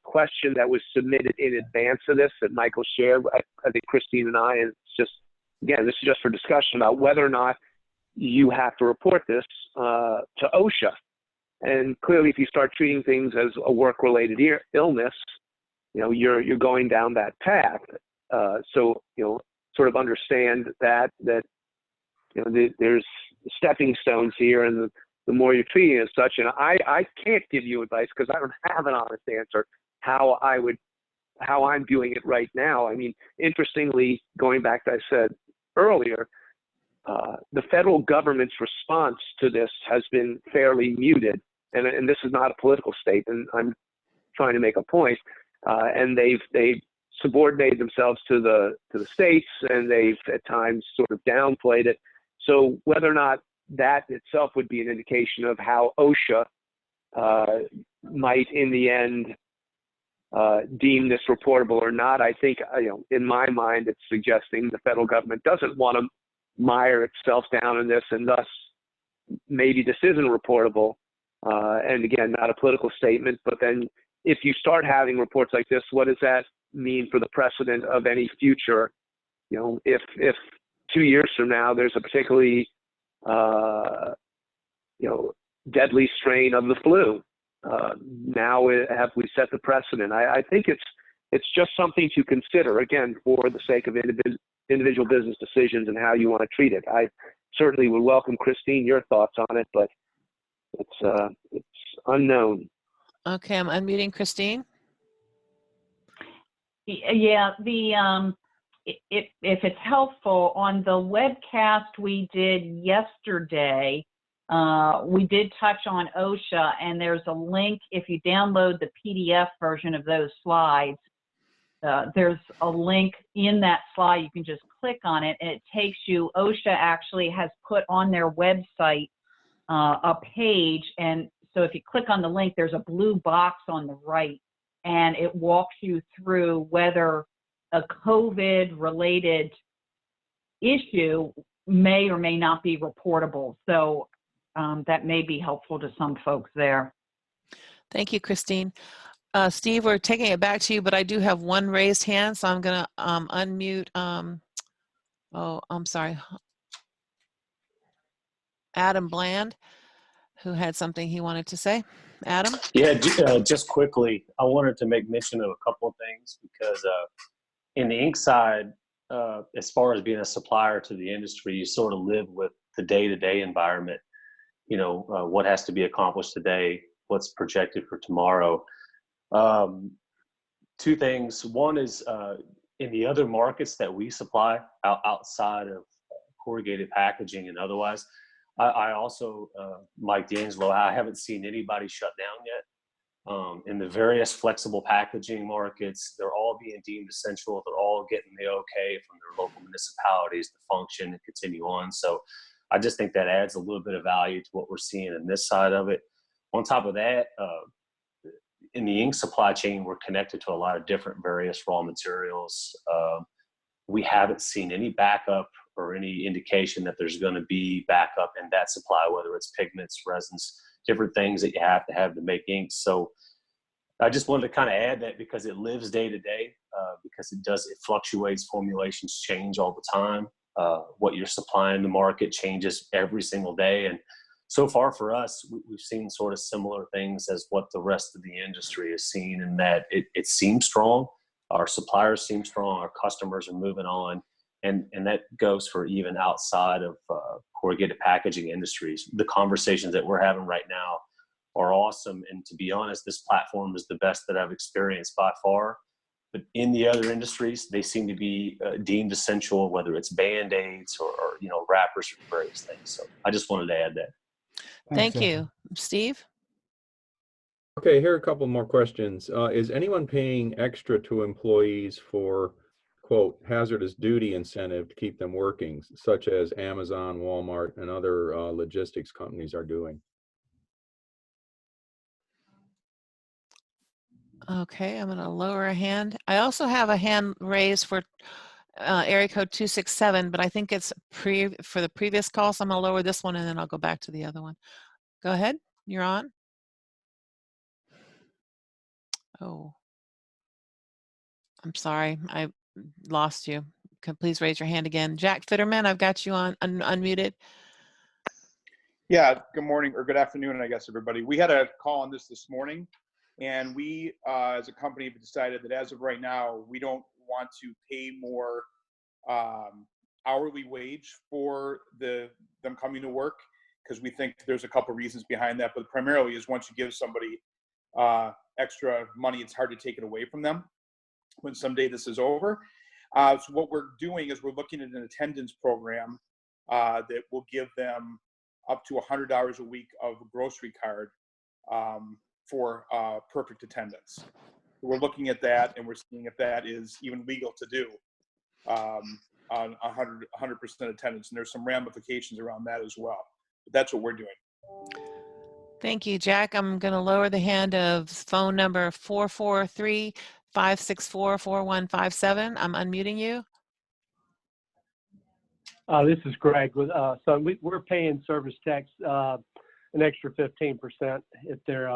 question that was submitted in advance of this that Michael shared, I think Christine and I, and it's just, again, this is just for discussion about whether or not you have to report this to OSHA. And clearly, if you start treating things as a work-related illness, you're going down that path. So, sort of understand that there's stepping stones here, and the more you're treating it as such. And I can't give you advice because I don't have an honest answer how I'm viewing it right now. I mean, interestingly, going back to I said earlier, the federal government's response to this has been fairly muted, and this is not a political statement. I'm trying to make a point, and they've subordinated themselves to the states, and they've at times sort of downplayed it. So whether or not that itself would be an indication of how OSHA might, in the end, deem this reportable or not, I think, in my mind, it's suggesting the federal government doesn't want to mire itself down in this, and thus maybe this isn't reportable. And again, not a political statement, but then if you start having reports like this, what does that mean for the precedent of any future? If 2 years from now there's a particularly deadly strain of the flu, now have we set the precedent? I think it's just something to consider, again, for the sake of individual business decisions and how you want to treat it. I certainly would welcome, Christine, your thoughts on it, but it's unknown. Okay, I'm unmuting Christine. Yeah, if it's helpful, on the webcast we did yesterday, we did touch on OSHA, and there's a link. If you download the PDF version of those slides, there's a link in that slide. You can just click on it, and it takes you. OSHA actually has put on their website a page, and so if you click on the link, there's a blue box on the right, and it walks you through whether a COVID-related issue may or may not be reportable. So that may be helpful to some folks there. Thank you, Christine. Steve, we're taking it back to you, but I do have one raised hand, so I'm going to unmute. Oh, I'm sorry. Adam Bland, who had something he wanted to say. Adam? Yeah, just quickly, I wanted to make mention of a couple of things because in the ink side, as far as being a supplier to the industry, you sort of live with the day-to-day environment. What has to be accomplished today, what's projected for tomorrow. Two things. One is in the other markets that we supply outside of corrugated packaging and otherwise, I also, Mike D'Angelo, I haven't seen anybody shut down yet. In the various flexible packaging markets, they're all being deemed essential. They're all getting the okay from their local municipalities to function and continue on. So I just think that adds a little bit of value to what we're seeing in this side of it. On top of that, in the ink supply chain, we're connected to a lot of different various raw materials. We haven't seen any backup or any indication that there's going to be backup in that supply, whether it's pigments, resins, different things that you have to make inks. So I just wanted to kind of add that because it lives day to day, because it fluctuates, formulations change all the time. What you're supplying the market changes every single day. And so far for us, we've seen sort of similar things as what the rest of the industry has seen, in that it seems strong. Our suppliers seem strong. Our customers are moving on. And that goes for even outside of corrugated packaging industries. The conversations that we're having right now are awesome. And to be honest, this platform is the best that I've experienced by far. But in the other industries, they seem to be deemed essential, whether it's Band-Aids or wrappers for various things. So I just wanted to add that. Thank you. Steve? Okay, here are a couple more questions. Is anyone paying extra to employees for, quote, hazardous duty incentive to keep them working, such as Amazon, Walmart, and other logistics companies are doing? Okay, I'm going to lower a hand. I also have a hand raised for area code 267, but I think it's for the previous call, so I'm going to lower this one and then I'll go back to the other one. Go ahead, you're on. Oh, I'm sorry, I lost you. Please raise your hand again. Jack Fitterman, I've got you on unmuted. Yeah, good morning or good afternoon, I guess, everybody. We had a call on this morning, and we, as a company, have decided that as of right now, we don't want to pay more hourly wage for them coming to work, because we think there's a couple reasons behind that, but primarily is once you give somebody extra money, it's hard to take it away from them when someday this is over. So what we're doing is we're looking at an attendance program that will give them up to $100 a week of a grocery card for perfect attendance. We're looking at that, and we're seeing if that is even legal to do on 100% attendance. And there's some ramifications around that as well. But that's what we're doing. Thank you, Jack. I'm going to lower the hand of phone number 443-564-4157. I'm unmuting you. This is Greg. So we're paying service techs an extra 15% if they're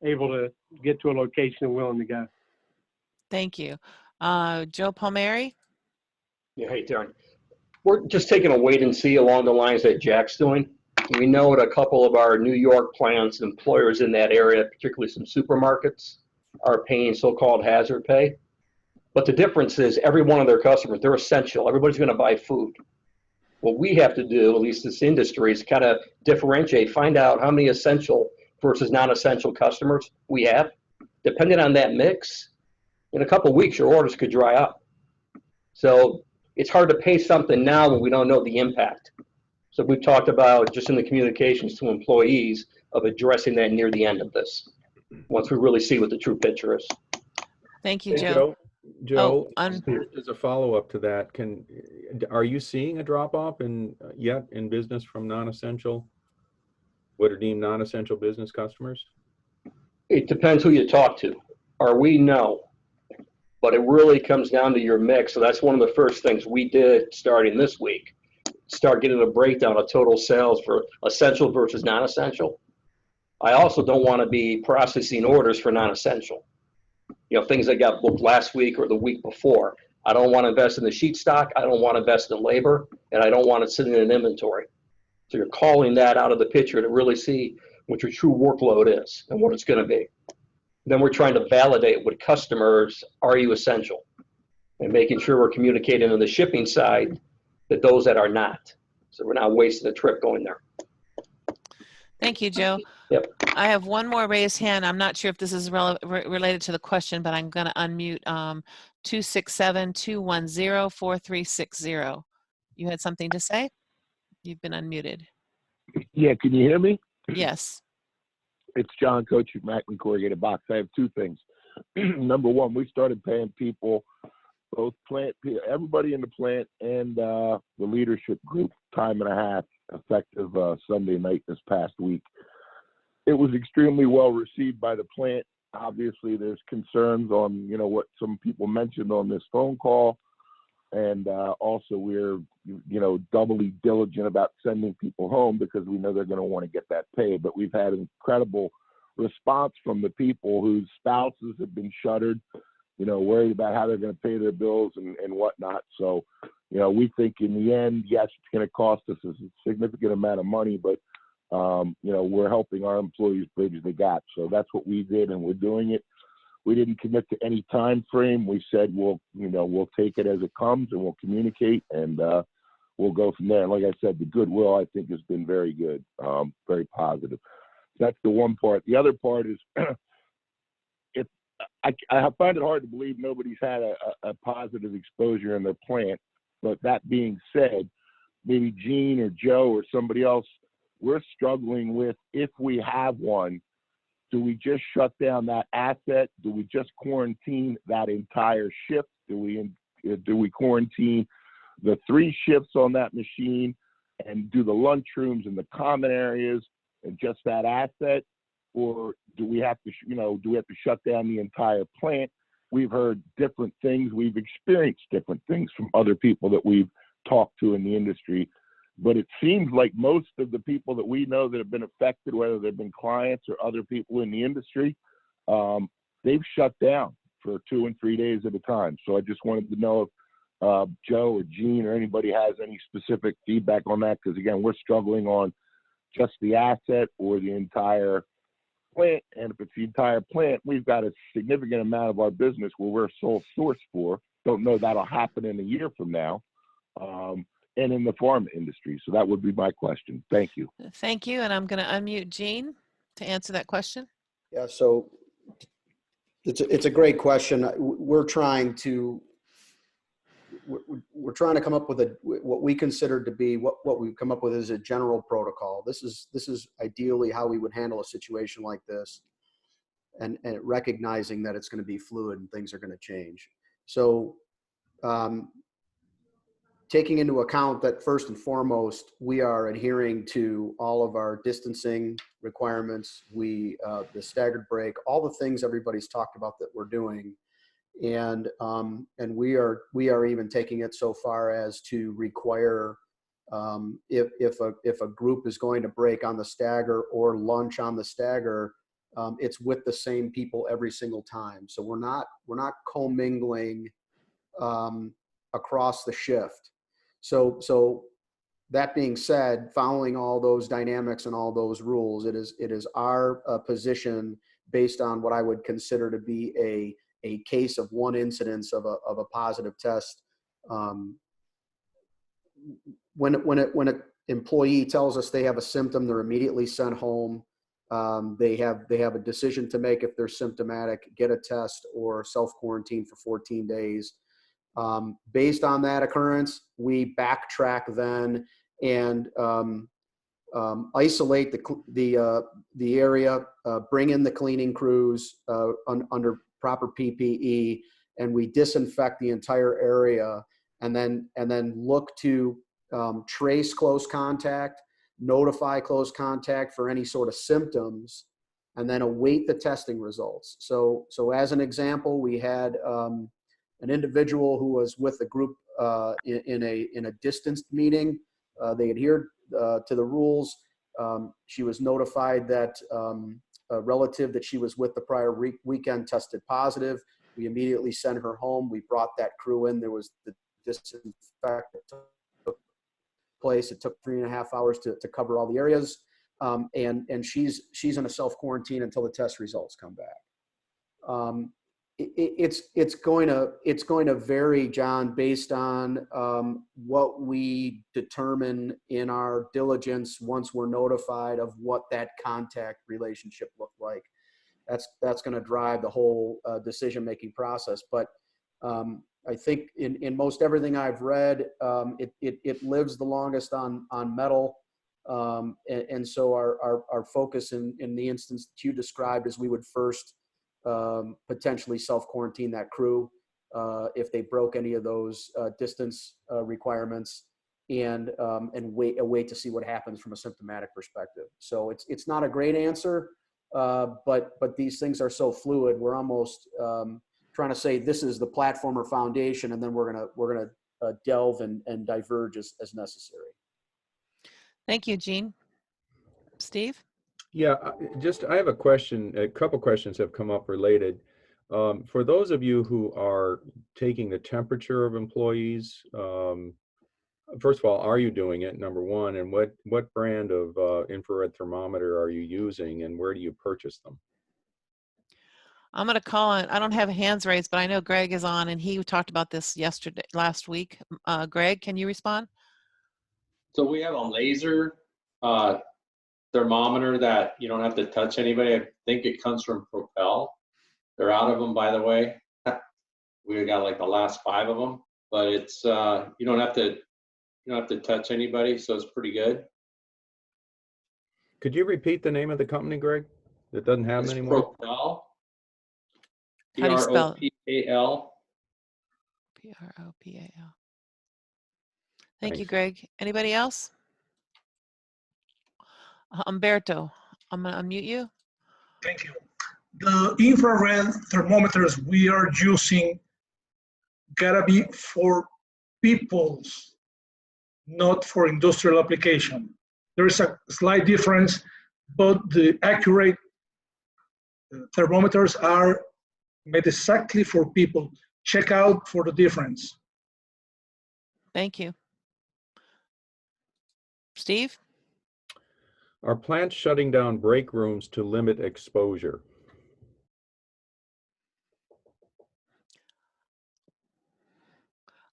able to get to a location and willing to go. Thank you. Joe Palmieri? Yeah, hey, Darren. We're just taking a wait and see along the lines that Jack's doing. We know that a couple of our New York plants, employers in that area, particularly some supermarkets, are paying so-called hazard pay. But the difference is every one of their customers, they're essential. Everybody's going to buy food. What we have to do, at least this industry, is kind of differentiate, find out how many essential versus non-essential customers we have. Depending on that mix, in a couple of weeks, your orders could dry up. So it's hard to pay something now when we don't know the impact. So we've talked about, just in the communications to employees, of addressing that near the end of this, once we really see what the true picture is. Thank you, Hey, Joe. Joe, as a follow-up to that, are you seeing a drop-off yet in business from non-essential, what are deemed non-essential business customers? It depends who you talk to. We know, but it really comes down to your mix. So that's one of the first things we did starting this week. Start getting a breakdown of total sales for essential versus non-essential. I also don't want to be processing orders for non-essential. You know, things that got booked last week or the week before. I don't want to invest in the sheet stock. I don't want to invest in labor, and I don't want it sitting in an inventory. So you're calling that out of the picture to really see what your true workload is and what it's going to be. Then we're trying to validate with customers, are you essential? And making sure we're communicating on the shipping side that those that are not. So we're not wasting a trip going there. Thank you, Joe. Yep. I have one more raised hand. I'm not sure if this is related to the question, but I'm going to unmute 267-210-4360. You had something to say? You've been unmuted. Yeah, can you hear me? Yes. It's John Kochuk, Macklin Corrugated Box. I have two things. Number one, we started paying people, both everybody in the plant and the leadership group, time and a half, effective Sunday night this past week. It was extremely well received by the plant. Obviously, there's concerns on, what some people mentioned on this phone call. And also we're, doubly diligent about sending people home because we know they're going to want to get that pay. But we've had incredible response from the people whose spouses have been shuttered, worried about how they're going to pay their bills and whatnot. So, we think in the end, yes, it's going to cost us a significant amount of money, but, we're helping our employees bridge the gap. So that's what we did, and we're doing it. We didn't commit to any time frame. We said we'll take it as it comes, and we'll communicate, and we'll go from there. And like I said, the goodwill, I think, has been very good, very positive. That's the one part. The other part is, I find it hard to believe nobody's had a positive exposure in their plant. But that being said, maybe Gene or Joe or somebody else, we're struggling with, if we have one, do we just shut down that asset? Do we just quarantine that entire shift? Do we quarantine the 3 shifts on that machine and do the lunchrooms and the common areas and just that asset? Or do we have to, shut down the entire plant? We've heard different things. We've experienced different things from other people that we've talked to in the industry. But it seems like most of the people that we know that have been affected, whether they've been clients or other people in the industry, they've shut down for 2 and 3 days at a time. So I just wanted to know if Joe or Gene or anybody has any specific feedback on that, because again, we're struggling on just the asset or the entire plant. And if it's the entire plant, we've got a significant amount of our business where we're sole source for. Don't know that'll happen in a year from now. and in the pharma industry. So that would be my question. Thank you. Thank you, and I'm going to unmute Jean to answer that question. Yeah, so it's a great question. We're trying to come up with what we consider to be what we've come up with is a general protocol. This is ideally how we would handle a situation like this, and recognizing that it's going to be fluid and things are going to change. So taking into account that first and foremost, we are adhering to all of our distancing requirements, the staggered break, all the things everybody's talked about that we're doing. And we are even taking it so far as to require if a group is going to break on the stagger or lunch on the stagger, it's with the same people every single time. So we're not commingling across the shift. So that being said, following all those dynamics and all those rules, it is our position based on what I would consider to be a case of one incidence of a positive test. When an employee tells us they have a symptom, they're immediately sent home. They have a decision to make if they're symptomatic, get a test or self-quarantine for 14 days. Based on that occurrence, we backtrack then and isolate the area, bring in the cleaning crews under proper PPE, and we disinfect the entire area, and then look to trace close contact, notify close contact for any sort of symptoms, and then await the testing results. So as an example, we had an individual who was with a group in a distanced meeting. They adhered to the rules. She was notified that a relative that she was with the prior weekend tested positive. We immediately sent her home. We brought that crew in. There was the disinfectant took place. It took 3.5 hours to cover all the areas. And she's in a self-quarantine until the test results come back. It's going to vary, John, based on what we determine in our diligence once we're notified of what that contact relationship looked like. That's going to drive the whole decision-making process. But I think in most everything I've read, it lives the longest on metal. And so our focus in the instance that you described is we would first potentially self-quarantine that crew if they broke any of those distance requirements, and wait to see what happens from a symptomatic perspective. So it's not a great answer, but these things are so fluid. We're almost trying to say this is the platform or foundation, and then we're gonna delve and diverge as necessary. Thank you, Jean. Steve? Yeah, I have a question. A couple questions have come up related. For those of you who are taking the temperature of employees, first of all, are you doing it, number one, and what brand of infrared thermometer are you using, and where do you purchase them? I'm going to call on, I don't have hands raised, but I know Greg is on, and he talked about this last week. Greg, can you respond? So we have a laser thermometer that you don't have to touch anybody. I think it comes from Propel. They're out of them, by the way. We got like the last 5 of them, but it's you don't have to touch anybody, so it's pretty good. Could you repeat the name of the company, Greg? That doesn't have them anymore. Propel. How do you spell it? Propal. Propal. Thank you, Greg. Anybody else? Umberto, I'm going to unmute you. Thank you. The infrared thermometers we are using gotta be for people's, not for industrial application. There is a slight difference, but the accurate thermometers are made exactly for people. Check out for the difference. Thank you. Steve? Are plants shutting down break rooms to limit exposure?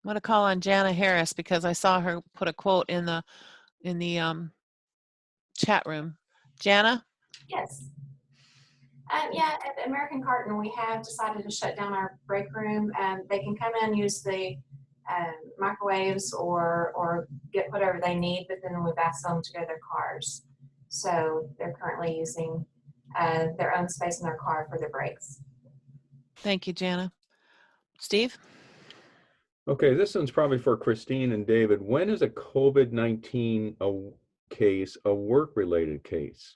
I'm going to call on Jana Harris because I saw her put a quote in the chat room. Jana? Yes. Yeah, at American Carton, we have decided to shut down our break room. They can come in, use the microwaves or get whatever they need, but then we've asked them to go to their cars. So they're currently using their own space in their car for their breaks. Thank you, Jana. Steve? Okay, this one's probably for Christine and David. When is a COVID-19 case a work-related case?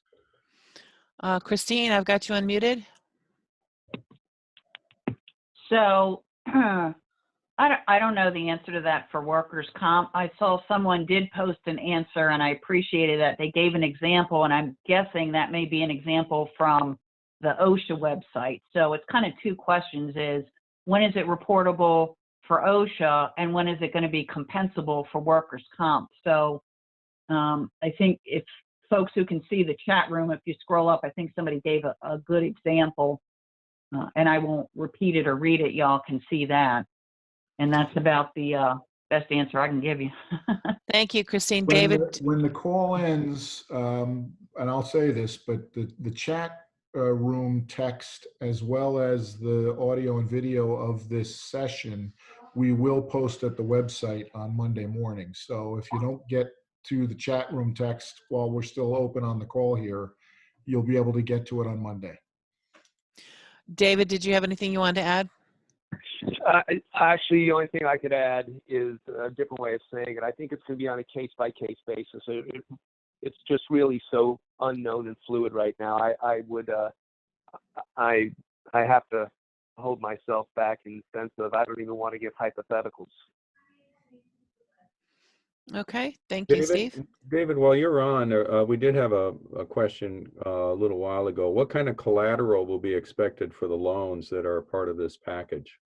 Christine, I've got you unmuted. So I don't know the answer to that for workers' comp. I saw someone did post an answer, and I appreciated that. They gave an example, and I'm guessing that may be an example from the OSHA website. So it's kind of two questions: is when is it reportable for OSHA, and when is it going to be compensable for workers' comp? So I think if folks who can see the chat room, if you scroll up, I think somebody gave a good example, and I won't repeat it or read it. Y'all can see that. And that's about the best answer I can give you. Thank you, Christine. David? When the call ends, and I'll say this, but the chat room text, as well as the audio and video of this session, we will post at the website on Monday morning. So if you don't get to the chat room text while we're still open on the call here, you'll be able to get to it on Monday. David, did you have anything you wanted to add? Actually, the only thing I could add is a different way of saying it. I think it's going to be on a case-by-case basis. It's just really so unknown and fluid right now. I have to hold myself back in the sense of I don't even want to give hypotheticals. Okay, thank you, Steve. David, while you're on, we did have a question a little while ago. What kind of collateral will be expected for the loans that are part of this package?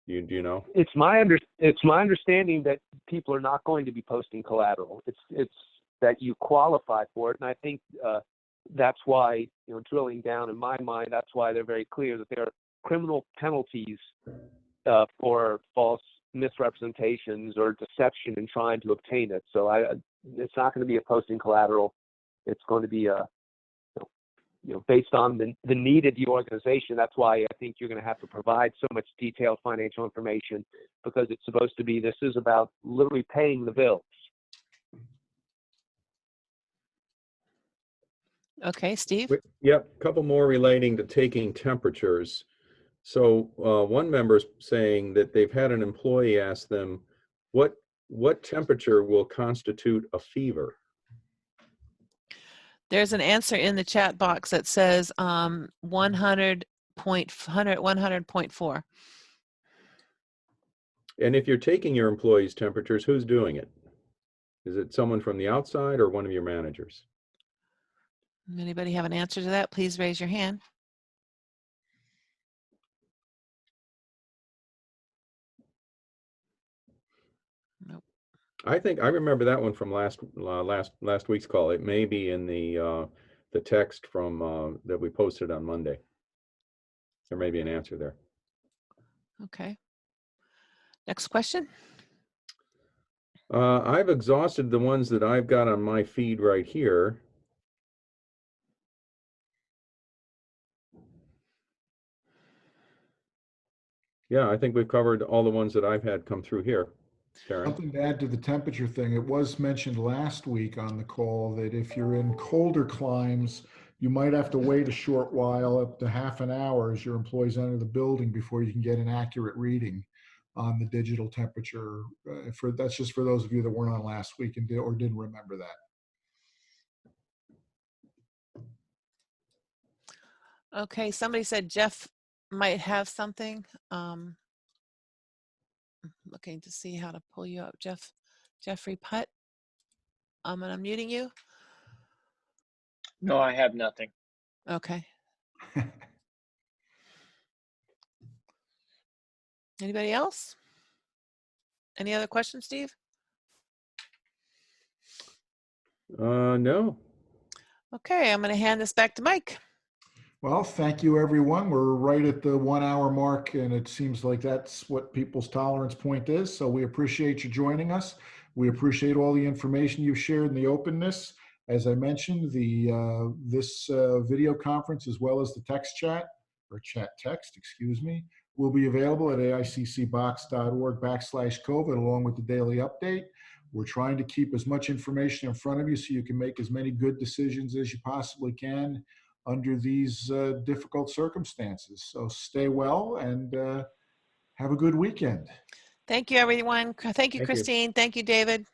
Do you know? It's my understanding that people are not going to be posting collateral. It's that you qualify for it, and I think that's why, drilling down in my mind, that's why they're very clear that there are criminal penalties for false misrepresentations or deception in trying to obtain it. So it's not going to be a posting collateral. It's going to be based on the need of the organization. That's why I think you're going to have to provide so much detailed financial information, because it's supposed to be, this is about literally paying the bills. Okay, Steve? Yep, a couple more relating to taking temperatures. So one member's saying that they've had an employee ask them, what temperature will constitute a fever? There's an answer in the chat box that says 100.4. And if you're taking your employees' temperatures, who's doing it? Is it someone from the outside or one of your managers? Anybody have an answer to that? Please raise your hand. Nope. I think I remember that one from last week's call. It may be in the text from that we posted on Monday. There may be an answer there. Okay. Next question. I've exhausted the ones that I've got on my feed right here. Yeah, I think we've covered all the ones that I've had come through here. Karen. Something to add to the temperature thing. It was mentioned last week on the call that if you're in colder climes, you might have to wait a short while, up to half an hour, as your employees enter the building before you can get an accurate reading on the digital temperature. That's just for those of you that weren't on last week and didn't remember that. Okay, somebody said Jeff might have something. Looking to see how to pull you up, Jeffrey Putt. And I'm muting you. No, I have nothing. Okay. Anybody else? Any other questions, Steve? No. Okay, I'm going to hand this back to Mike. Well, thank you, everyone. We're right at the 1 hour mark, and it seems like that's what people's tolerance point is. So we appreciate you joining us. We appreciate all the information you've shared and the openness. As I mentioned, this video conference, as well as the text chat, or chat text, excuse me, will be available at aiccbox.org/COVID, along with the daily update. We're trying to keep as much information in front of you so you can make as many good decisions as you possibly can under these difficult circumstances. So stay well and have a good weekend. Thank you, everyone. Thank you, Christine. Thank you, David.